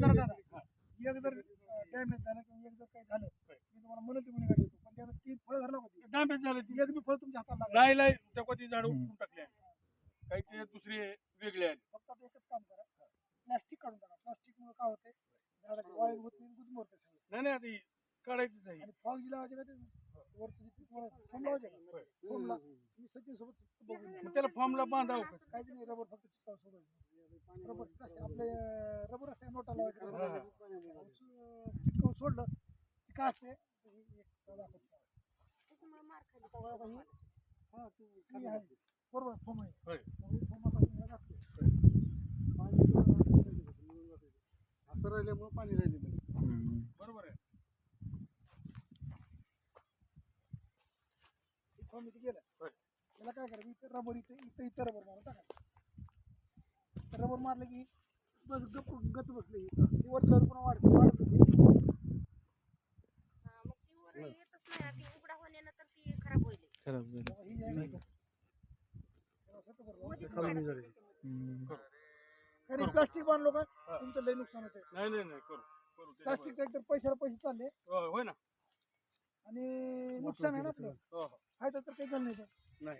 जरा दादा एक जर डॅमेज झालं किंवा एक जर काही झालं मी तुम्हाला म्हणत गुन्हे गाडी येतो पण त्याला 3 फळं धरला होती डॅमेज झालं ती एक बी फळ तुमच्या हाताला लागलं नाही नाही त्या कोणती झाड उपटून टाकले काही ते दुसरे वेगळे आले फक्त आता एकच काम करा प्लास्टिक काढून टाका प्लास्टिक मुळे काय होते झाडाची वाळी होत नाही गुद मरते सगळं नाही नाही आधी काढायचंच आहे आणि फॉग जी लावायचे का ते वरचं जे फोम लावायचे का फोमला मी सचिन सोबत बघून मग त्याला फॉर्मला बांधावं का? काहीच नाही रबर फक्त चिटकावून सोडायचं रबर आपले रबर असते नोटा लावायचे चिटकावून सोडलं ते काय असते एक साधा हा ती आहे बरोबर फोम आहे होय. फोम आता लागते असं राहिल्यामुळे पाणी राहिलेलं बरोबर आहे फोम इथे गेलं होय. त्याला काय करायचं इथं रबर इथं रबर मारून टाकायचं रबर मारलं की बस गच बसले वरच्यावर पुन्हा वाढते वाढत प्लास्टिक बांधलो का तुमचं लय नुकसान होते नाही नाही नाही करू करू ते प्लास्टिकचा एकदम पैशाला पैसे चालले होय ना आणि नुकसान आहे ना आपलं हो हो फायदा तर काही झालं नाही नाही